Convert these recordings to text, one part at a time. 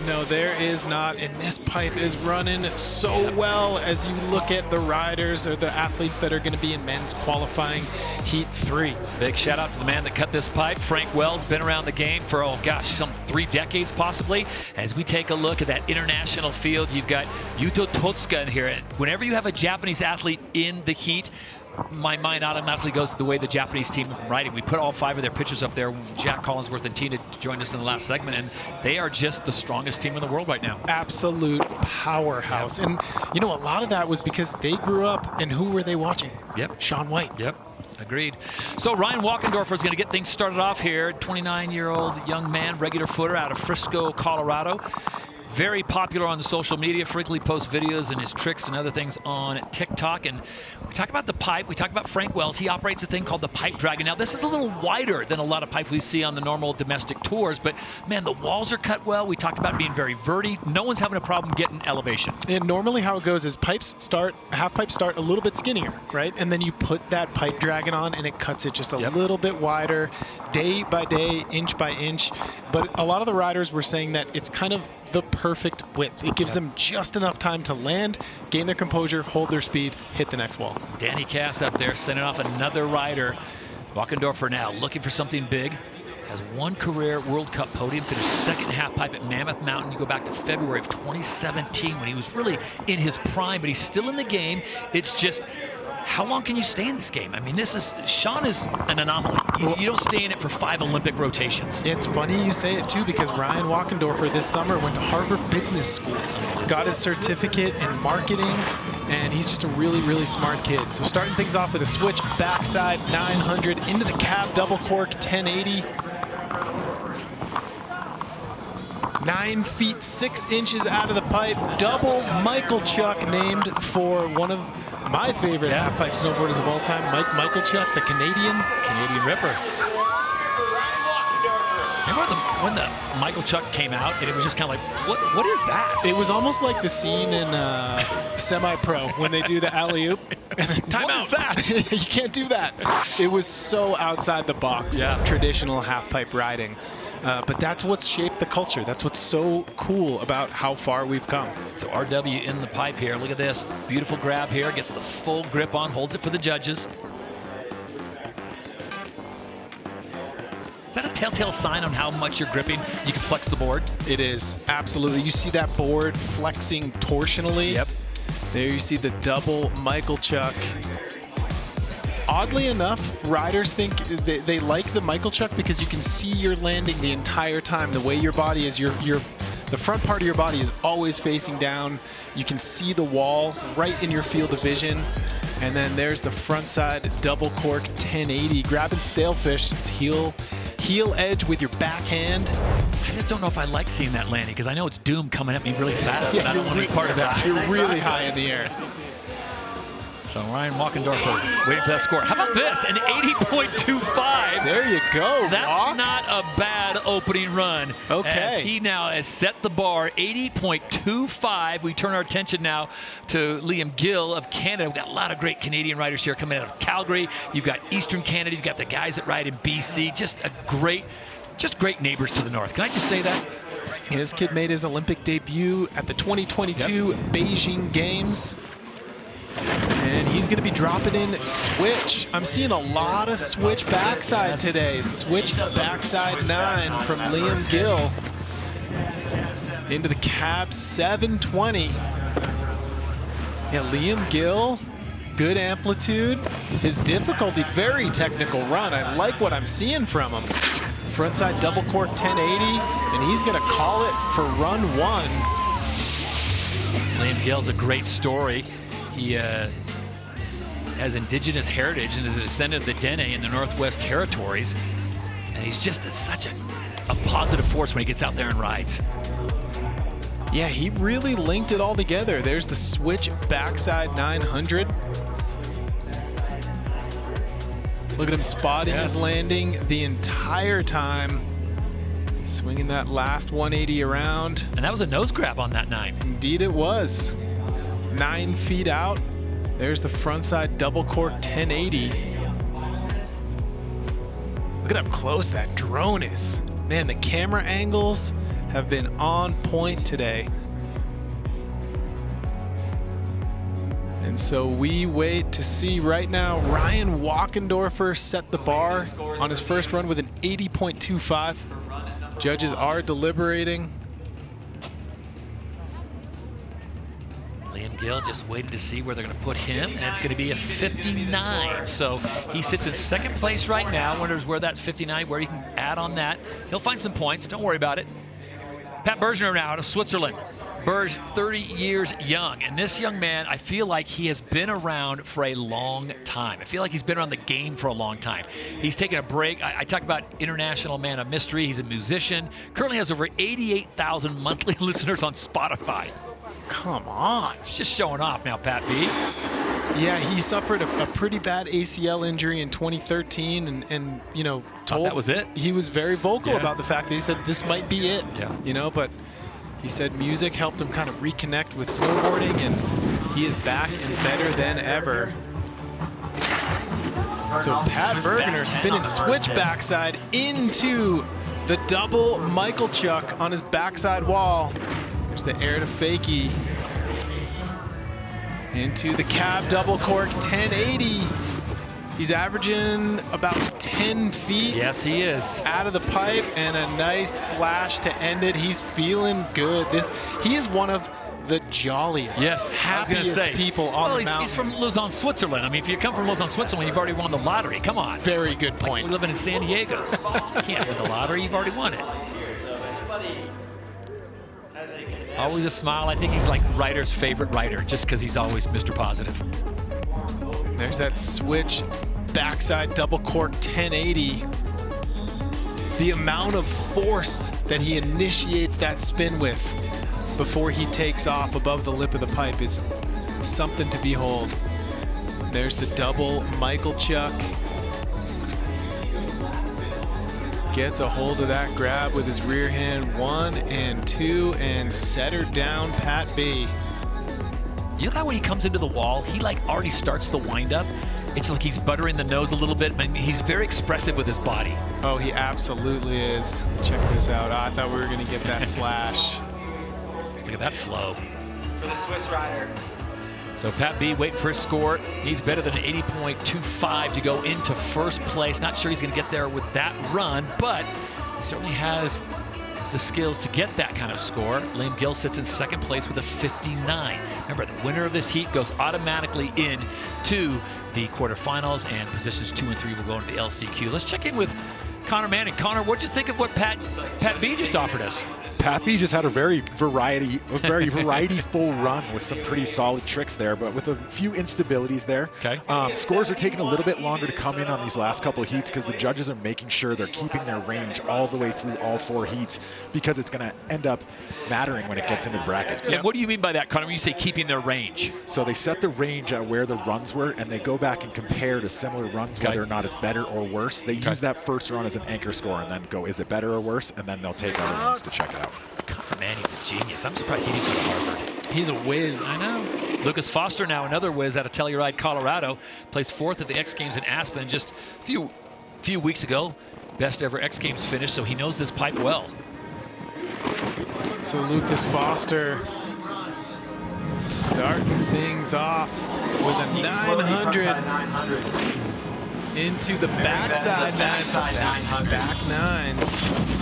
No, there is not, and this pipe is running so well as you look at the riders or the athletes that are going to be in men's qualifying heat 3. Big shout out to the man that cut this pipe. Frank Wells, been around the game for, oh gosh, some 3 decades possibly. As we take a look at that international field, you've got Yuto Totsuka in here. And whenever you have a Japanese athlete in the heat, my mind automatically goes to the way the Japanese team riding. We put all 5 of their pictures up there. Jack Collinsworth and Tina joined us in the last segment, and they are just the strongest team in the world right now. Absolute powerhouse. And, you know, a lot of that was because they grew up, and who were they watching? Yep. Shaun White. Yep. Agreed. So Ryan Wachendorfer is going to get things started off here. 29-year-old young man, regular footer out of Frisco, Colorado. Very popular on the social media, frequently posts videos and his tricks and other things on TikTok. And we talk about the pipe. We talk about Frank Wells. He operates a thing called the Pipe Dragon. Now, this is a little wider than a lot of pipes we see on the normal domestic tours, but man, the walls are cut well. We talked about being very verty. No one's having a problem getting elevation. And normally how it goes is half pipes start a little bit skinnier, right? And then you put that Pipe Dragon on and it cuts it just a little bit wider, day by day, inch by inch. But a lot of the riders were saying that it's kind of the perfect width. It gives them just enough time to land, gain their composure, hold their speed, hit the next wall. Danny Cass up there sending off another rider. Wachendorfer now looking for something big. Has 1 career World Cup podium, finished second half pipe at Mammoth Mountain. You go back to February of 2017 when he was really in his prime, but he's still in the game. It's just, how long can you stay in this game? I mean, Shaun is an anomaly. You don't stay in it for 5 Olympic rotations. It's funny you say it too, because Ryan Wachendorfer this summer went to Harvard Business School, got his certificate in marketing, and he's just a really, really smart kid. So starting things off with a switch backside 900 into the cab double cork 1080. 9 feet 6 inches out of the pipe, double Michael Chuck, named for one of my favorite half-pipe snowboarders of all time, Michael Chuck, the Canadian Ripper. Remember when the Michael Chuck came out and it was just kind of like, what is that? It was almost like the scene in Semi-Pro when they do the alley-oop. What is that? You can't do that. It was so outside the box of traditional half-pipe riding. But that's what's shaped the culture. That's what's so cool about how far we've come. So RW in the pipe here. Look at this. Beautiful grab here. Gets the full grip on. Holds it for the judges. Is that a telltale sign on how much you're gripping? You can flex the board? It is. Absolutely. You see that board flexing torsionally. Yep. There you see the double Michael Chuck. Oddly enough, riders think they like the Michael Chuck because you can see you're landing the entire time. The way your body is, the front part of your body is always facing down. You can see the wall right in your field of vision. And then there's the front side double cork 1080. Grabbing stale fish, it's heel edge with your backhand. I just don't know if I like seeing that landing because I know it's doom coming at me really fast and I don't want to be part of that. You're really high in the air. So Ryan Wachendorfer waiting for that score. How about this? An 80.25. There you go. That's not a bad opening run. Okay. As he now has set the bar, 80.25. We turn our attention now to Liam Gill of Canada. We've got a lot of great Canadian riders here coming out of Calgary. You've got Eastern Canada. You've got the guys that ride in BC. Just great neighbors to the north. Can I just say that? This kid made his Olympic debut at the 2022 Beijing Games. And he's going to be dropping in switch. I'm seeing a lot of switch backside today. Switch backside 9 from Liam Gill. Into the cab 720. Yeah, Liam Gill, good amplitude. His difficulty, very technical run. I like what I'm seeing from him. Frontside double cork 1080, and he's going to call it for run 1. Liam Gill's a great story. He has indigenous heritage and is a descendant of the Dene in the Northwest Territories. And he's just such a positive force when he gets out there and rides. Yeah, he really linked it all together. There's the switch backside 900. Look at him spotting his landing the entire time. Swinging that last 180 around. And that was a nose grab on that 9. Indeed it was. 9 feet out. There's the frontside double cork 1080. Look at how close that drone is. Man, the camera angles, have been on point today. And so we wait to see right now. Ryan Wachendorfer set the bar on his first run with an 80.25. Judges are deliberating. Gill just waiting to see where they're going to put him, and it's going to be a 59. So he sits in second place right now. Wonders where that 59, where he can add on that. He'll find some points. Don't worry about it. Pat Bergener now out of Switzerland. Berge, 30 years young, and this young man, I feel like he has been around for a long time. I feel like he's been around the game for a long time. He's taken a break. I talk about international man of mystery. He's a musician. Currently has over 88,000 monthly listeners on Spotify. Come on. He's just showing off now, Pat B. Yeah, he suffered a pretty bad ACL injury in 2013, and you know, Thought that was it. He was very vocal about the fact that he said this might be it. Yeah. You know, but he said music helped him kind of reconnect with snowboarding, and he is back and better than ever. So Pat Bergener spinning switch backside into the double Michael Chuck on his backside wall. There's the air to fakie. Into the cab double cork 1080. He's averaging about 10 feet. Yes, he is. Out of the pipe, and a nice slash to end it. He's feeling good. He is one of the jolliest, happiest people on the mountain. He's from Lausanne, Switzerland. I mean, if you come from Lausanne, Switzerland, you've already won the lottery. Come on. Very good point. Like living in San Diego. You can't win the lottery. You've already won it. Always a smile. I think he's like writer's favorite writer, just because he's always Mr. Positive. There's that switch backside double cork 1080. The amount of force that he initiates that spin with before he takes off above the lip of the pipe is something to behold. There's the double Michael Chuck. Gets a hold of that grab with his rear hand, 1 and 2, and set her down, Pat B. You know how when he comes into the wall, he like already starts the windup? It's like he's buttering the nose a little bit. I mean, he's very expressive with his body. Oh, he absolutely is. Check this out. I thought we were going to get that slash. Look at that flow. For the Swiss rider. So Pat B waiting for his score. Needs better than 80.25 to go into first place. Not sure he's going to get there with that run, but he certainly has the skills to get that kind of score. Liam Gill sits in second place with a 59. Remember, the winner of this heat goes automatically in to the quarterfinals, and positions 2 and 3 will go into the LCQ. Let's check in with Connor Manning. Connor, what'd you think of what Pat B just offered us? Pat B just had a very variety-full run with some pretty solid tricks there, but with a few instabilities there. Okay. Scores are taking a little bit longer to come in on these last couple of heats because the judges are making sure they're keeping their range all the way through all 4 heats, because it's going to end up mattering when it gets into the brackets. And what do you mean by that, Connor, when you say keeping their range? So they set the range at where the runs were, and they go back and compare to similar runs, whether or not it's better or worse. They use that first run as an anchor score and then go, is it better or worse? And then they'll take other runs to check it out. Connor Manning's a genius. I'm surprised he didn't go to Harvard. He's a whiz. I know. Lucas Foster now, another whiz out of Telluride, Colorado. Placed 4th at the X Games in Aspen just a few weeks ago. Best ever X Games finish, so he knows this pipe well. So Lucas Foster starting things off with a 900 into the backside nines, back-to-back 9s.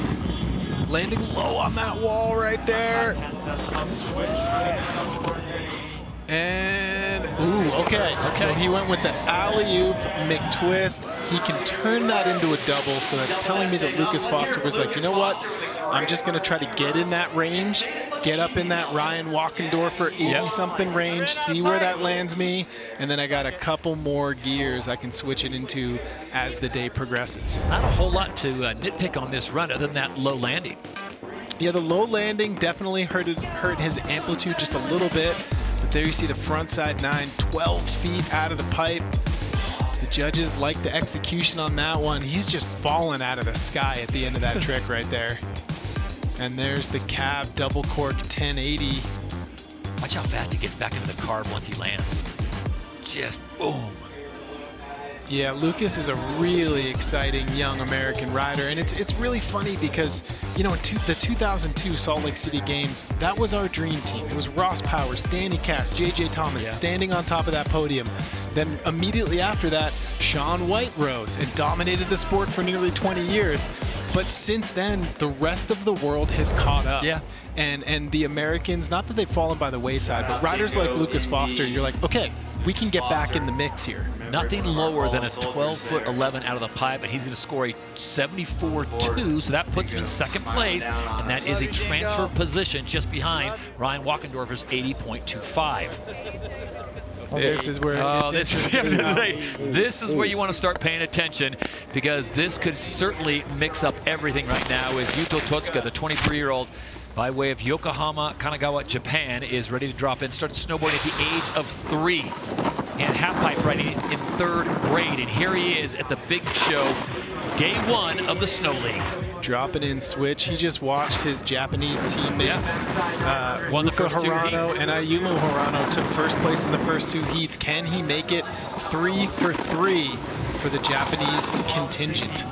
Landing low on that wall right there. And, ooh, okay. So he went with the alley-oop McTwist. He can turn that into a double, so that's telling me that Lucas Foster was like, you know what? I'm just going to try to get in that range, get up in that Ryan Wachendorfer 80-something range, see where that lands me, and then I got a couple more gears I can switch it into as the day progresses. Not a whole lot to nitpick on this run other than that low landing. Yeah, the low landing definitely hurt his amplitude just a little bit, but there you see the front side 9, 12 feet out of the pipe. The judges like the execution on that one. He's just falling out of the sky at the end of that trick right there. And there's the cab double cork 1080. Watch how fast he gets back into the carb once he lands. Just boom. Yeah, Lucas is a really exciting young American rider, and it's really funny because, you know, the 2002 Salt Lake City Games, that was our dream team. It was Ross Powers, Danny Cass, JJ Thomas standing on top of that podium. Then immediately after that, Shaun White rose and dominated the sport for nearly 20 years. But since then, the rest of the world has caught up. Yeah. And the Americans, not that they've fallen by the wayside, but riders like Lucas Foster, you're like, okay, we can get back in the mix here. Nothing lower than a 12'11" out of the pipe, and he's going to score a 74.2, so that puts him in second place, and that is a transfer position just behind Ryan Wachendorfer's 80.25. This is where it gets interesting. This is where you want to start paying attention, because this could certainly mix up everything right now. As Yuto Totsuka, the 23-year-old, by way of Yokohama, Kanagawa, Japan, is ready to drop in. Started snowboarding at the age of 3 and half-pipe riding in 3rd grade. And here he is at the big show, day 1 of the Snow League. Dropping in switch. He just watched his Japanese teammates, Won the first 2 Hirano heats. and Ayumu Hirano took first place in the first 2 heats. Can he make it 3 for 3 for the Japanese contingent?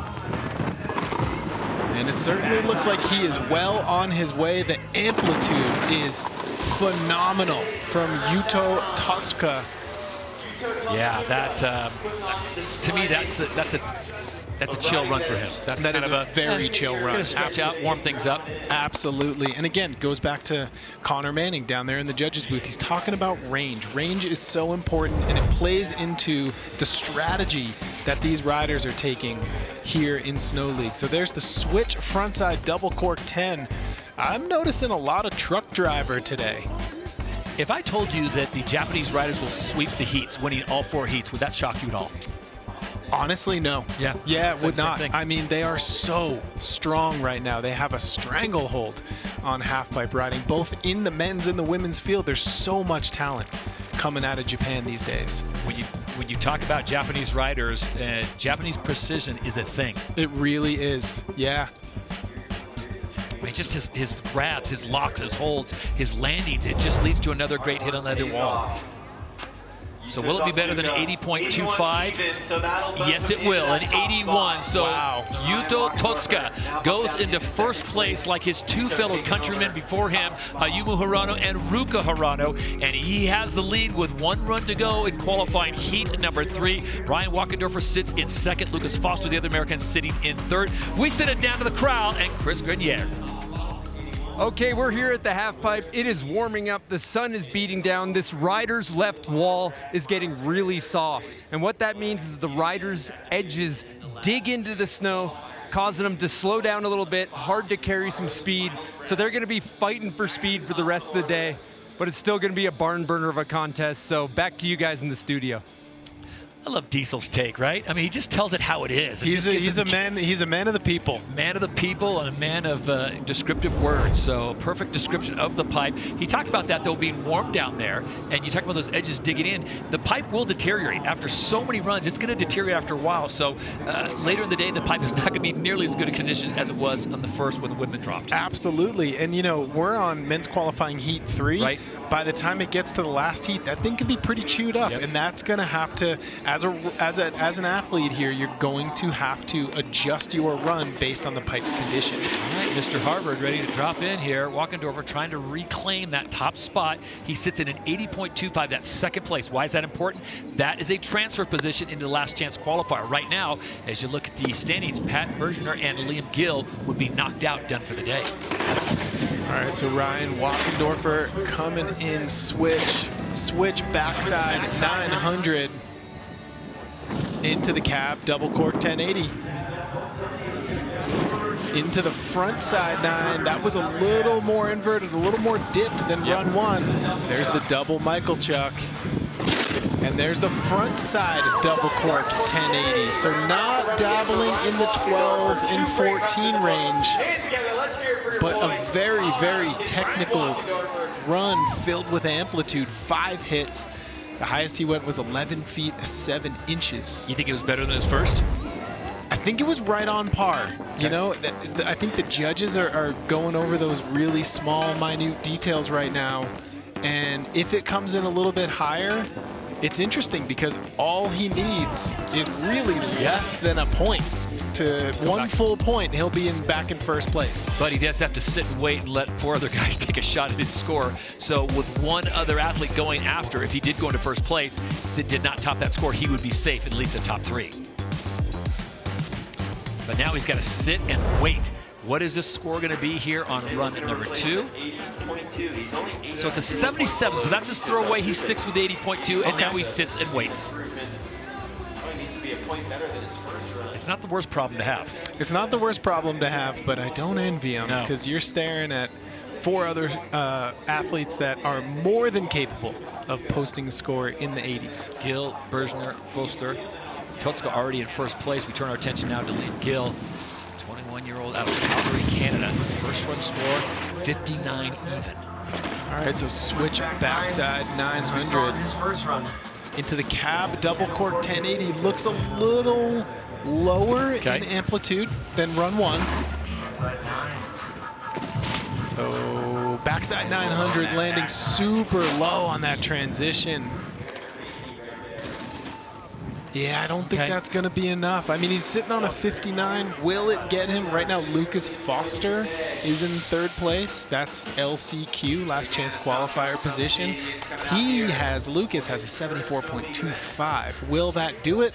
And it certainly looks like he is well on his way. The amplitude is phenomenal from Yuto Totsuka. Yeah, that to me that's a chill run for him. That's That kind is of a very chill run. Gonna stretch out, warm things up. Absolutely. And again, goes back to Connor Manning down there in the judges booth. He's talking about range. Range is so important, and it plays into the strategy that these riders are taking here in Snow League. So there's the switch frontside double cork 10. I'm noticing a lot of truck driver today. If I told you that the Japanese riders will sweep the heats, winning all 4 heats, would that shock you at all? Honestly, no. Yeah. Yeah, it would Same not. thing. I mean, they are so strong right now. They have a stranglehold on half-pipe riding, both in the men's and the women's field. There's so much talent coming out of Japan these days. When you talk about Japanese riders, Japanese precision is a thing. It really is. Yeah. It's just his grabs, his locks, his holds, his landings. It just leads to another great hit on the other wall. So will it be better than 80.25? Yes, it will, an 81. So Yuto Totsuka goes into first place like his 2 fellow countrymen before him, Ayumu Hirano and Ruka Hirano, and he has the lead with 1 run to go in qualifying heat number 3. Ryan Wachendorfer sits in 2nd, Lucas Foster, the other American, sitting in 3rd. We send it down to the crowd and Chris Grenier. Okay, we're here at the half pipe. It is warming up. The sun is beating down. This rider's left wall is getting really soft. And what that means is the rider's edges dig into the snow, causing them to slow down a little bit, hard to carry some speed. So they're gonna be fighting for speed for the rest of the day, but it's still gonna be a barn burner of a contest. So back to you guys in the studio. I love Diesel's take, right? I mean, he just tells it how it is. He's a man of the people. Man of the people and a man of descriptive words. So perfect description of the pipe. He talked about that though being warm down there, and you talk about those edges digging in. The pipe will deteriorate after so many runs. It's going to deteriorate after a while. So later in the day, the pipe is not going to be nearly as good a condition as it was on the first when the women dropped. Absolutely, and you know we're on men's qualifying heat 3. Right. By the time it gets to the last heat, that thing could be pretty chewed up, and that's going to have to, as an athlete here, you're going to have to adjust your run based on the pipe's condition. All right, Mr. Harvard ready to drop in here. Wachendorfer trying to reclaim that top spot. He sits in an 80.25, that's 2nd place. Why is that important? That is a transfer position into the last chance qualifier. Right now, as you look at the standings, Pat Bergener and Liam Gill would be knocked out, done for the day. All right, so Ryan Wachendorfer coming in switch backside 900 into the cab, double cork 1080. Into the front side 9, that was a little more inverted, a little more dipped than run 1. There's the double Michael Chuck. And there's the front side double cork 1080. So not dabbling in the 12 and 14 range, but a very, very technical run filled with amplitude, 5 hits. The highest he went was 11 feet 7 inches. You think it was better than his first? I think it was right on par. You know, I think the judges are going over those really small, minute details right now. And if it comes in a little bit higher, it's interesting because all he needs is really less than a point. To 1 full point, he'll be back in first place. But he does have to sit and wait and let 4 other guys take a shot at his score. So with 1 other athlete going after, if he did go into first place that did not top that score, he would be safe, at least a top 3. But now he's got to sit and wait. What is this score going to be here on run number 2? So it's a 77, so that's his throwaway. He sticks with 80.2, and now he sits and waits. It's not the worst problem to have. It's not the worst problem to have, but I don't envy him because you're staring at 4 other athletes that are more than capable of posting a score in the 80s. Gill, Bergner, Foster, Totsuka already in first place. We turn our attention now to Liam Gill, 21-year-old out of Calgary, Canada. First run score, 59 even. All right, so switch backside 900 into the cab double cork 1080. Looks a little lower in amplitude than run 1. So backside 900 landing super low on that transition. Yeah, I don't think that's going to be enough. I mean, he's sitting on a 59. Will it get him? Right now, Lucas Foster is in 3rd place. That's LCQ, last chance qualifier position. Lucas has a 74.25. Will that do it?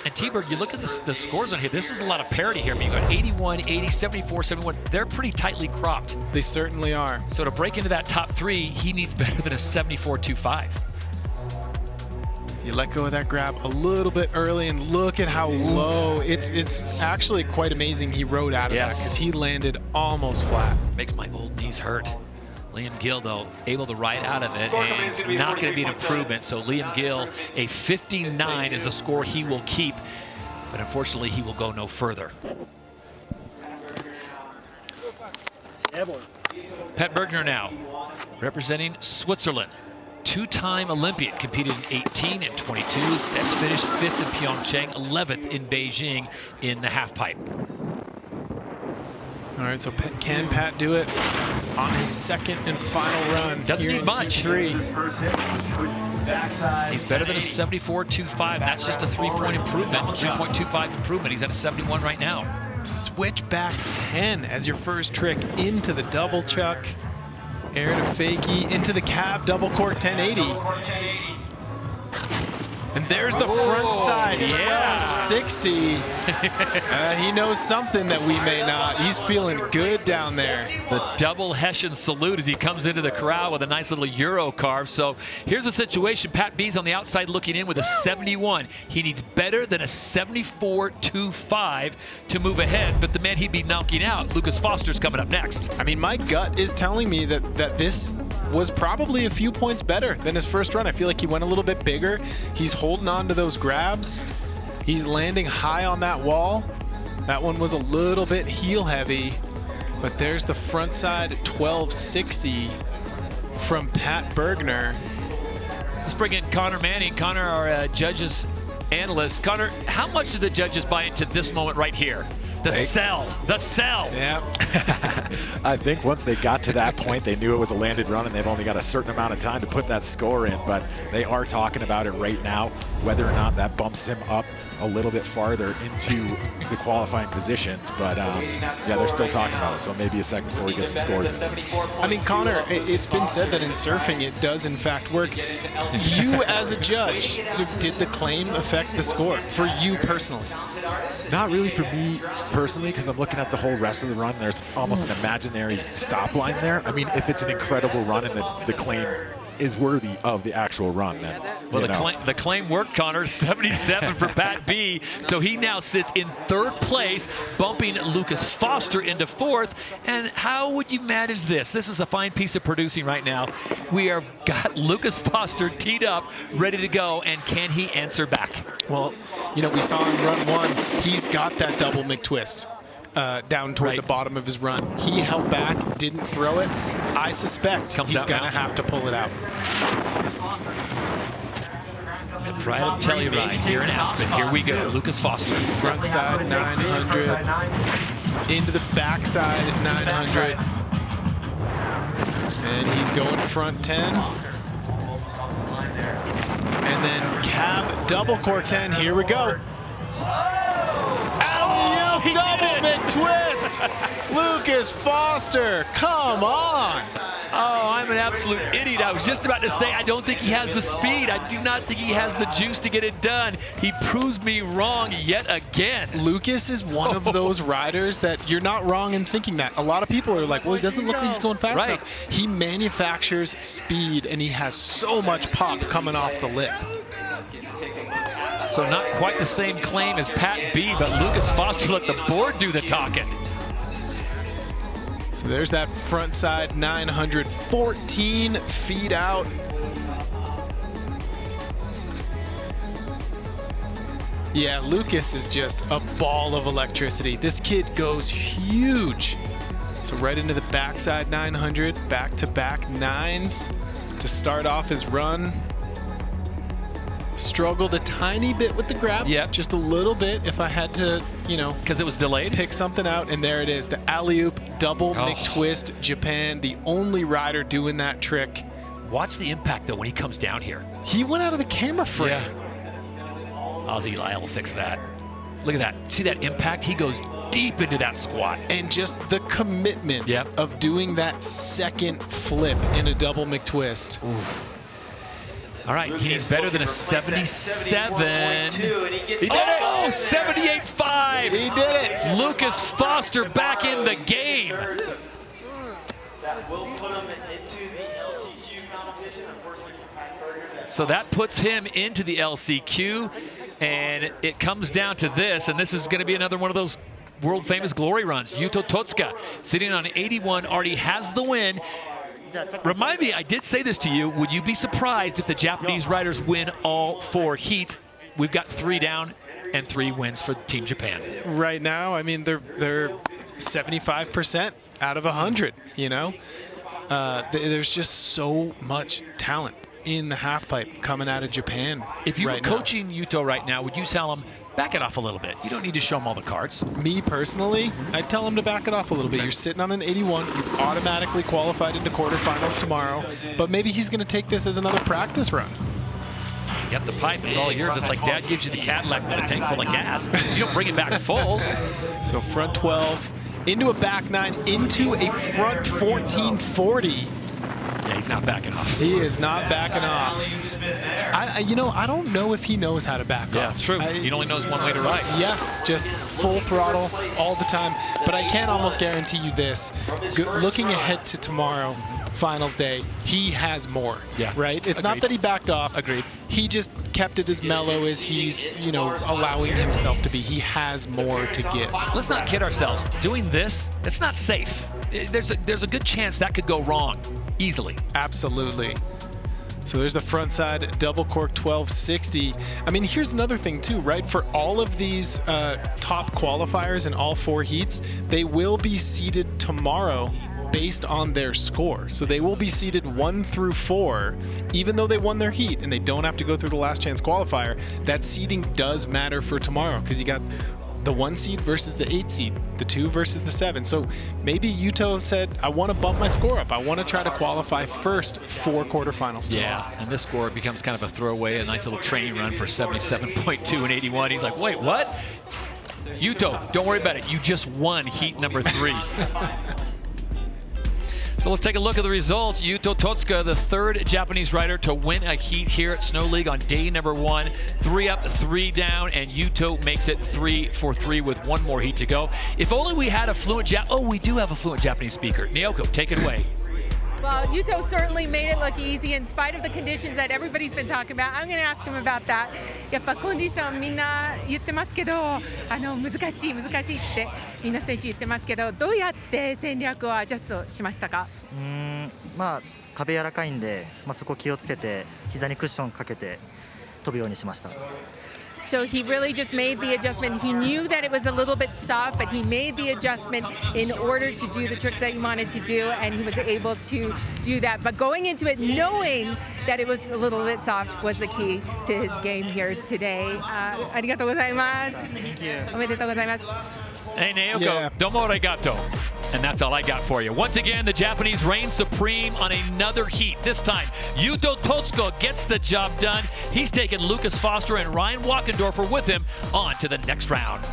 And T-Bird, you look at the scores on here. This is a lot of parity here. I mean, you've got 81, 80, 74, 71. They're pretty tightly cropped. They certainly are. So to break into that top 3, he needs better than a 74.25. You let go of that grab a little bit early, and look at how low. It's actually quite amazing he rode out of that because he landed almost flat. Makes my old knees hurt. Liam Gill, though, able to ride out of it, and it's not going to be an improvement. So Liam Gill, a 59 is a score he will keep, but unfortunately he will go no further. Pat Bergner now, representing Switzerland. 2-time Olympian, competed in 18 and 22. Best finished 5th in Pyeongchang, 11th in Beijing in the halfpipe. All right, so can Pat do it on his 2nd and final run? Doesn't need much. 3. He's better than a 74.25. That's just a 3-point improvement, 3.25 improvement. He's at a 71 right now. Switch back 10 as your first trick into the double chuck. Air to fakie, into the cab, double cork 1080. And there's the front side, 1260. He knows something that we may not. He's feeling good down there. The double Hessian salute as he comes into the corral with a nice little Euro carve. So here's the situation. Pat B's on the outside looking in with a 71. He needs better than a 74.25 to move ahead, but the man he'd be knocking out, Lucas Foster's coming up next. I mean, my gut is telling me that this was probably a few points better than his first run. I feel like he went a little bit bigger. He's holding on to those grabs. He's landing high on that wall. That one was a little bit heel heavy, but there's the front side 1260 from Pat Bergner. Let's bring in Connor Manning. Connor, our judges analyst. Connor, how much do the judges buy into this moment right here? The sell. Yeah. I think once they got to that point, they knew it was a landed run, and they've only got a certain amount of time to put that score in. But they are talking about it right now, whether or not that bumps him up a little bit farther into the qualifying positions. But yeah, they're still talking about it, so maybe a second before he gets him scored. I mean, Connor, it's been said that in surfing it does in fact work. You as a judge, did the claim affect the score for you personally? Not really for me personally, because I'm looking at the whole rest of the run. There's almost an imaginary stop line there. I mean, if it's an incredible run and the claim is worthy of the actual run, then well, the claim worked, Connor. 77 for Pat B. So he now sits in 3rd place, bumping Lucas Foster into 4th. And how would you manage this? This is a fine piece of producing right now. We have got Lucas Foster teed up, ready to go, and can he answer back? Well, you know, we saw in run 1, he's got that double McTwist down toward the bottom of his run. He held back, didn't throw it. I suspect he's going to have to pull it out. The Pride of Telluride here in Aspen. Here we go. Lucas Foster. Front side 900. Into the backside 900. And he's going front 10. And then cab double cork 10. Here we go. Alley-oop double McTwist. Lucas Foster, come on. Oh, I'm an absolute idiot. I was just about to say I don't think he has the speed. I do not think he has the juice to get it done. He proves me wrong yet again. Lucas is one of those riders that you're not wrong in thinking that. A lot of people are like, well, he doesn't look like he's going fast enough. He manufactures speed, and he has so much pop coming off the lip. So not quite the same claim as Pat B, but Lucas Foster let the board do the talking. So there's that front side 914 feet out. Yeah, Lucas is just a ball of electricity. This kid goes huge. So right into the backside 900, back-to-back nines to start off his run. Struggled a tiny bit with the grab, just a little bit if I had to, you know. Because it was delayed? Pick something out, and there it is, the alley-oop double McTwist, Japan, the only rider doing that trick. Watch the impact, though, when he comes down here. He went out of the camera frame. Yeah. Ozzy Lyle will fix that. Look at that. See that impact? He goes deep into that squat. And just the commitment of doing that second flip in a double McTwist. Ooh. All right, he needs better than a 77. He did it! Oh, 78.5! He did it! Lucas Foster back in the game. So that puts him into the LCQ, and it comes down to this, and this is going to be another one of those world famous glory runs. Yuto Totsuka sitting on 81 already has the win. Remind me, I did say this to you, would you be surprised if the Japanese riders win all 4 heats? We've got 3 down and 3 wins for Team Japan. Right now, I mean, they're 75% out of 100, you know? There's just so much talent in the halfpipe coming out of Japan. If you were coaching Yuto right now, would you tell him, back it off a little bit? You don't need to show him all the cards. Me personally, I'd tell him to back it off a little bit. You're sitting on an 81. You've automatically qualified into quarterfinals tomorrow. But maybe he's going to take this as another practice run. You got the pipe. It's all yours. It's like Dad gives you the Cadillac with a tank full of gas. You don't bring it back full. So front 12, into a back 9, into a front 1440. Yeah, he's not backing off. He is not backing off. I don't know if he knows how to back off. Yeah, true. He only knows one way to ride. Yeah, just full throttle all the time. But I can almost guarantee you this. Looking ahead to tomorrow, finals day, he has more. Yeah. Right? It's not that he backed off. Agreed. He just kept it as mellow as he's, allowing himself to be. He has more to give. Let's not kid ourselves. Doing this, it's not safe. There's a good chance that could go wrong easily. Absolutely. So there's the front side double cork 1260. I mean, here's another thing too, right? For all of these top qualifiers in all 4 heats, they will be seeded tomorrow based on their score. So they will be seeded 1 through 4, even though they won their heat and they don't have to go through the last chance qualifier. That seeding does matter for tomorrow because you got the 1 seed versus the 8 seed, the 2 versus the 7. So maybe Yuto said, I want to bump my score up. I want to try to qualify first for quarterfinals tomorrow. Yeah, and this score becomes kind of a throwaway, a nice little training run for 77.2 and 81. He's like, wait, what? Yuto, don't worry about it. You just won heat number 3. So let's take a look at the results. Yuto Totsuka, the 3rd Japanese rider to win a heat here at Snow League on day number 1. 3 up, 3 down, and Yuto makes it 3 for 3 with 1 more heat to go. If only we had a fluent we do have a fluent Japanese speaker. Naoko, take it away. Well, Yuto certainly made it look easy in spite of the conditions that everybody's been talking about. I'm going to ask him about that. やっぱコンディションみんな言ってますけど、難しいってみんな選手言ってますけど、どうやって戦略をアジャストしましたか？まあ壁柔らかいんで、そこ気をつけて膝にクッションかけて飛ぶようにしました。So he really just made the adjustment. He knew that it was a little bit soft, but he made the adjustment in order to do the tricks that he wanted to do, and he was able to do that. But going into it knowing that it was a little bit soft was the key to his game here today. ありがとうございます。おめでとうございます。Hey, Naoko, domo arigato. And that's all I got for you. Once again, the Japanese reign supreme on another heat. This time, Yuto Totsuka gets the job done. He's taken Lucas Foster and Ryan Wachendorfer with him on to the next round.